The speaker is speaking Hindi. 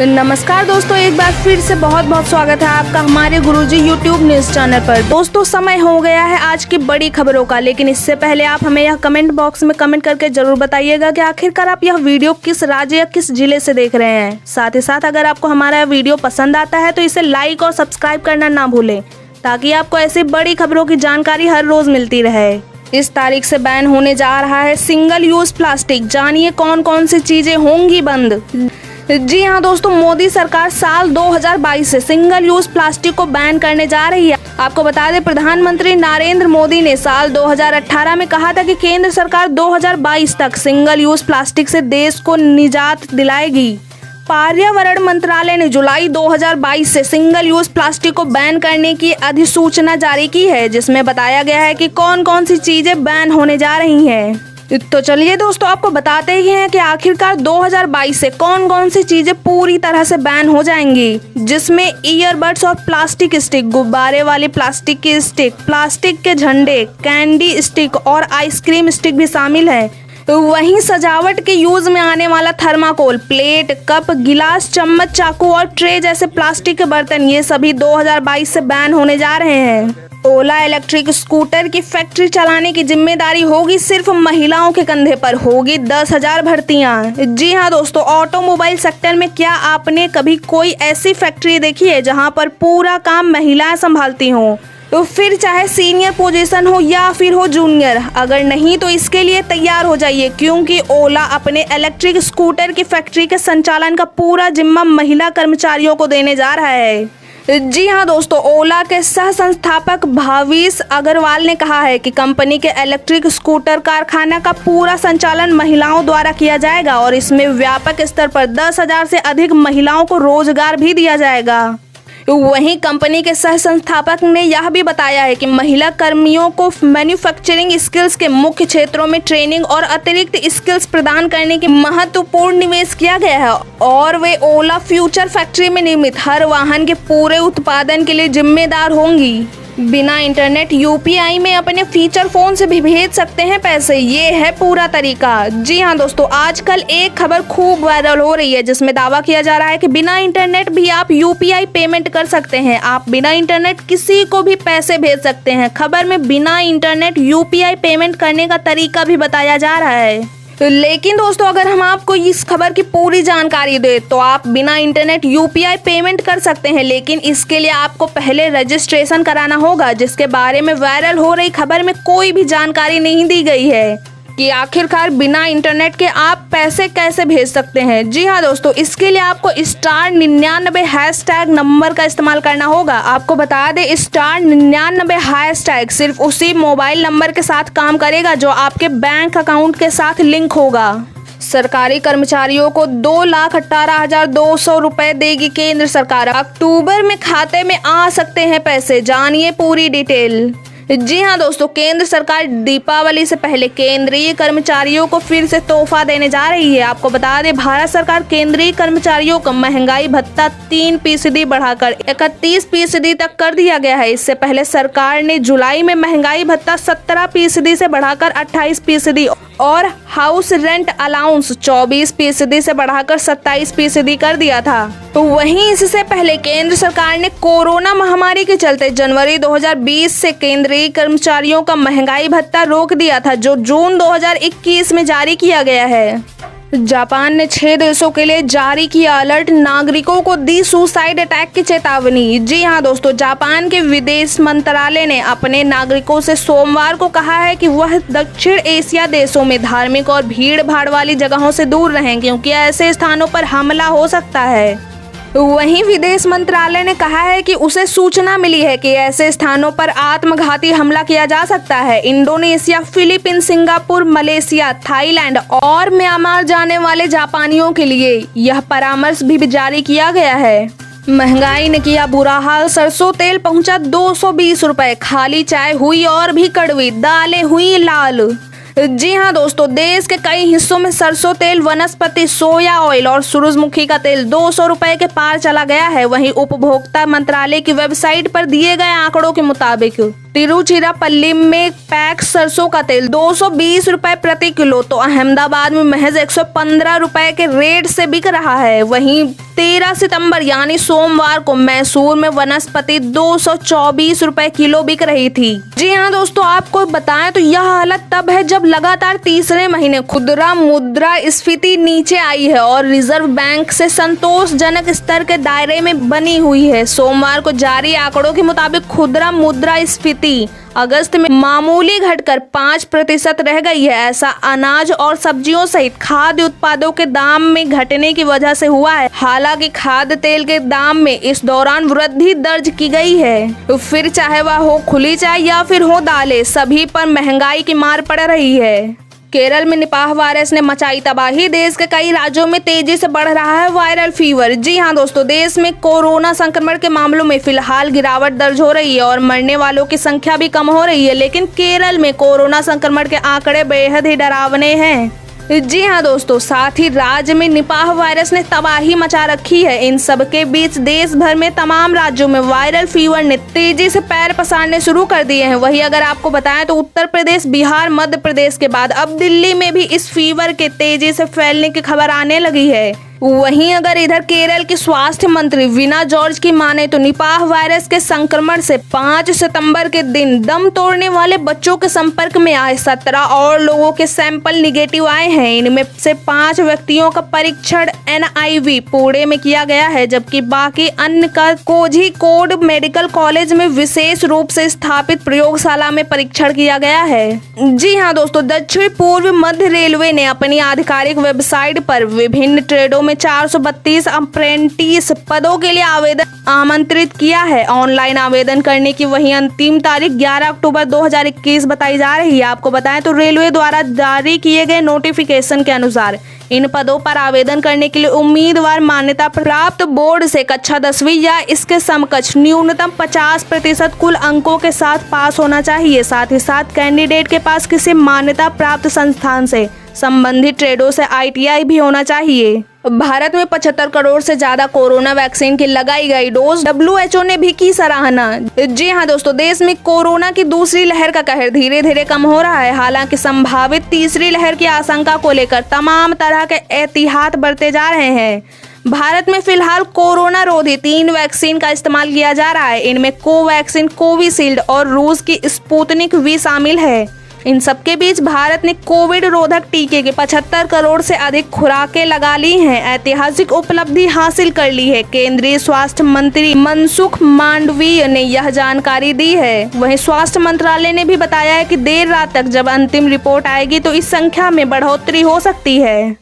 नमस्कार दोस्तों, एक बार फिर से बहुत बहुत स्वागत है आपका हमारे गुरुजी यूट्यूब न्यूज चैनल पर। दोस्तों, समय हो गया है आज की बड़ी खबरों का, लेकिन इससे पहले आप हमें यह कमेंट बॉक्स में कमेंट करके जरूर बताइएगा कि आखिरकार आप यह वीडियो किस राज्य या किस जिले से देख रहे हैं। साथ ही साथ अगर आपको हमारा वीडियो पसंद आता है तो इसे लाइक और सब्सक्राइब करना ना भूलें, ताकि आपको ऐसी बड़ी खबरों की जानकारी हर रोज मिलती रहे। इस तारीख से बैन होने जा रहा है सिंगल यूज प्लास्टिक। जानिए कौन कौन सी चीजें होंगी बंद। जी हाँ दोस्तों, मोदी सरकार साल 2022 से सिंगल यूज प्लास्टिक को बैन करने जा रही है। आपको बता दें, प्रधानमंत्री नरेंद्र मोदी ने साल 2018 में कहा था कि केंद्र सरकार 2022 तक सिंगल यूज प्लास्टिक से देश को निजात दिलाएगी। पर्यावरण मंत्रालय ने जुलाई 2022 से सिंगल यूज प्लास्टिक को बैन करने की अधिसूचना जारी की है, जिसमें बताया गया है कि कौन कौन सी चीजें बैन होने जा रही हैं। तो चलिए दोस्तों, आपको बताते ही हैं कि आखिरकार 2022 से कौन कौन सी चीजें पूरी तरह से बैन हो जाएंगी, जिसमें ईयरबड्स और प्लास्टिक स्टिक, गुब्बारे वाली प्लास्टिक की स्टिक, प्लास्टिक के झंडे, कैंडी स्टिक और आइसक्रीम स्टिक भी शामिल है। वहीं सजावट के यूज में आने वाला थर्माकोल, प्लेट, कप, गिलास, चम्मच, चाकू और ट्रे जैसे प्लास्टिक के बर्तन, ये सभी 2022 से बैन होने जा रहे हैं। ओला इलेक्ट्रिक स्कूटर की फैक्ट्री चलाने की जिम्मेदारी होगी सिर्फ महिलाओं के कंधे पर। होगी 10,000 भर्तियां। जी हाँ दोस्तों, ऑटोमोबाइल सेक्टर में क्या आपने कभी कोई ऐसी फैक्ट्री देखी है जहां पर पूरा काम महिलाएं संभालती हों? तो फिर चाहे सीनियर पोजीशन हो या फिर हो जूनियर, अगर नहीं तो इसके लिए तैयार हो जाइए, क्योंकि ओला अपने इलेक्ट्रिक स्कूटर की फैक्ट्री के संचालन का पूरा जिम्मा महिला कर्मचारियों को देने जा रहा है। जी हाँ दोस्तों, ओला के सह संस्थापक भाविश अग्रवाल ने कहा है कि कंपनी के इलेक्ट्रिक स्कूटर कारखाना का पूरा संचालन महिलाओं द्वारा किया जाएगा और इसमें व्यापक स्तर पर 10,000 से अधिक महिलाओं को रोजगार भी दिया जाएगा। वहीं कंपनी के सह संस्थापक ने यह भी बताया है कि महिला कर्मियों को मैन्युफैक्चरिंग स्किल्स के मुख्य क्षेत्रों में ट्रेनिंग और अतिरिक्त स्किल्स प्रदान करने की महत्वपूर्ण निवेश किया गया है और वे ओला फ्यूचर फैक्ट्री में निर्मित हर वाहन के पूरे उत्पादन के लिए जिम्मेदार होंगी। बिना इंटरनेट यूपीआई में अपने फीचर फोन से भी भेज सकते हैं पैसे, ये है पूरा तरीका। जी हाँ दोस्तों, आजकल एक खबर खूब वायरल हो रही है, जिसमें दावा किया जा रहा है कि बिना इंटरनेट भी आप यूपीआई पेमेंट कर सकते हैं। आप बिना इंटरनेट किसी को भी पैसे भेज सकते हैं। खबर में बिना इंटरनेट यूपीआई पेमेंट करने का तरीका भी बताया जा रहा है। लेकिन दोस्तों, अगर हम आपको इस खबर की पूरी जानकारी दें तो आप बिना इंटरनेट यूपीआई पेमेंट कर सकते हैं, लेकिन इसके लिए आपको पहले रजिस्ट्रेशन कराना होगा, जिसके बारे में वायरल हो रही खबर में कोई भी जानकारी नहीं दी गई है कि आखिरकार बिना इंटरनेट के आप पैसे कैसे भेज सकते हैं। जी हाँ दोस्तों, इसके लिए आपको *99 हैशटैग नंबर का इस्तेमाल करना होगा। आपको बता दें, *99 हैशटैग सिर्फ उसी मोबाइल नंबर के साथ काम करेगा जो आपके बैंक अकाउंट के साथ लिंक होगा। सरकारी कर्मचारियों को 2,18,200 रुपए देगी केंद्र सरकार। अक्टूबर में खाते में आ सकते हैं पैसे, जानिए पूरी डिटेल। जी हाँ दोस्तों, केंद्र सरकार दीपावली से पहले केंद्रीय कर्मचारियों को फिर से तोहफा देने जा रही है। आपको बता दें, भारत सरकार केंद्रीय कर्मचारियों को महंगाई भत्ता 3% बढ़ाकर 31% तक कर दिया गया है। इससे पहले सरकार ने जुलाई में महंगाई भत्ता 17% से बढ़ाकर 28% और हाउस रेंट अलाउंस 24% से बढ़ाकर 27% कर दिया था। तो वहीं इससे पहले केंद्र सरकार ने कोरोना महामारी के चलते जनवरी 2020 से केंद्रीय कर्मचारियों का महंगाई भत्ता रोक दिया था, जो जून 2021 में जारी किया गया है। जापान ने 6 देशों के लिए जारी किया अलर्ट, नागरिकों को दी सुसाइड अटैक की चेतावनी। जी हाँ दोस्तों, जापान के विदेश मंत्रालय ने अपने नागरिकों से सोमवार को कहा है कि वह दक्षिण एशिया देशों में धार्मिक और भीड़ भाड़ वाली जगहों से दूर रहें, क्योंकि ऐसे स्थानों पर हमला हो सकता है। वहीं विदेश मंत्रालय ने कहा है कि उसे सूचना मिली है कि ऐसे स्थानों पर आत्मघाती हमला किया जा सकता है। Indonesia, Philippines, Singapore, Malaysia, Thailand और म्यांमार जाने वाले जापानियों के लिए यह परामर्श भी जारी किया गया है। महंगाई ने किया बुरा हाल, सरसों तेल पहुंचा 220 रुपए, खाली चाय हुई और भी कड़वी, दालें हुई लाल। जी हाँ दोस्तों, देश के कई हिस्सों में सरसों तेल, वनस्पति सोया ऑयल और सूरजमुखी का तेल 200 रुपए के पार चला गया है। वहीं उपभोक्ता मंत्रालय की वेबसाइट पर दिए गए आंकड़ों के मुताबिक तिरुचिरापल्ली में पैक सरसों का तेल 220 रुपए प्रति किलो तो अहमदाबाद में महज 115 रुपए के रेट से बिक रहा है। वहीं 13 सितंबर यानी सोमवार को मैसूर में वनस्पति 224 रुपए किलो बिक रही थी। जी हाँ दोस्तों, आपको बताएं तो यह हालत तब है जब लगातार तीसरे महीने खुदरा मुद्रास्फीति नीचे आई है और रिजर्व बैंक से संतोषजनक स्तर के दायरे में बनी हुई है। सोमवार को जारी आंकड़ों के मुताबिक खुदरा मुद्रास्फीति अगस्त में मामूली घटकर 5% रह गई है। ऐसा अनाज और सब्जियों सहित खाद्य उत्पादों के दाम में घटने की वजह से हुआ है। हालांकि खाद्य तेल के दाम में इस दौरान वृद्धि दर्ज की गई है। फिर चाहे वह हो खुली चाय या फिर हो दालें, सभी पर महंगाई की मार पड़ रही है। केरल में निपाह वायरस ने मचाई तबाही। देश के कई राज्यों में तेजी से बढ़ रहा है वायरल फीवर। जी हां दोस्तों, देश में कोरोना संक्रमण के मामलों में फिलहाल गिरावट दर्ज हो रही है और मरने वालों की संख्या भी कम हो रही है, लेकिन केरल में कोरोना संक्रमण के आंकड़े बेहद ही डरावने हैं। जी हाँ दोस्तों, साथ ही राज्य में निपाह वायरस ने तबाही मचा रखी है। इन सब के बीच देश भर में तमाम राज्यों में वायरल फीवर ने तेजी से पैर पसारने शुरू कर दिए हैं। वहीं अगर आपको बताएं तो उत्तर प्रदेश, बिहार, मध्य प्रदेश के बाद अब दिल्ली में भी इस फीवर के तेजी से फैलने की खबर आने लगी है। वहीं अगर इधर केरल की स्वास्थ्य मंत्री वीना जॉर्ज की माने तो निपाह वायरस के संक्रमण से 5 सितंबर के दिन दम तोड़ने वाले बच्चों के संपर्क में आए 17 और लोगों के सैंपल निगेटिव आए हैं। इनमें से 5 व्यक्तियों का परीक्षण NIV पुणे में किया गया है, जबकि बाकी अन्य का कोझिकोड मेडिकल कॉलेज में विशेष रूप से स्थापित प्रयोगशाला में परीक्षण किया गया है। जी हाँ दोस्तों, दक्षिण पूर्व मध्य रेलवे ने अपनी आधिकारिक वेबसाइट पर विभिन्न ट्रेडों में 432 अप्रेंटिस पदों के लिए आवेदन आमंत्रित किया है। ऑनलाइन आवेदन करने की वही अंतिम तारीख 11 अक्टूबर 2021 बताई जा रही है। आपको बताएं तो रेलवे द्वारा जारी किए गए नोटिफिकेशन के अनुसार इन पदों पर आवेदन करने के लिए उम्मीदवार मान्यता प्राप्त बोर्ड से कक्षा 10वीं या इसके समकक्ष न्यूनतम 50% कुल अंकों के साथ पास होना चाहिए। साथ ही साथ कैंडिडेट के पास किसी मान्यता प्राप्त संस्थान से संबंधित ट्रेडों से ITI भी होना चाहिए। भारत में 75 करोड़ से ज्यादा कोरोना वैक्सीन की लगाई गई डोज। WHO ने भी की सराहना। जी हाँ दोस्तों, देश में कोरोना की दूसरी लहर का कहर धीरे धीरे कम हो रहा है। हालांकि संभावित तीसरी लहर की आशंका को लेकर तमाम तरह के एहतियात बरते जा रहे हैं। भारत में फिलहाल कोरोना रोधी 3 वैक्सीन का इस्तेमाल किया जा रहा है। इनमें कोवैक्सीन, कोविशील्ड और रूस की स्पुतनिक V शामिल है। इन सबके बीच भारत ने कोविड रोधक टीके के 75 करोड़ से अधिक खुराकें लगा ली हैं। ऐतिहासिक उपलब्धि हासिल कर ली है। केंद्रीय स्वास्थ्य मंत्री मनसुख मांडवीय ने यह जानकारी दी है। वहीं स्वास्थ्य मंत्रालय ने भी बताया है कि देर रात तक जब अंतिम रिपोर्ट आएगी तो इस संख्या में बढ़ोतरी हो सकती है।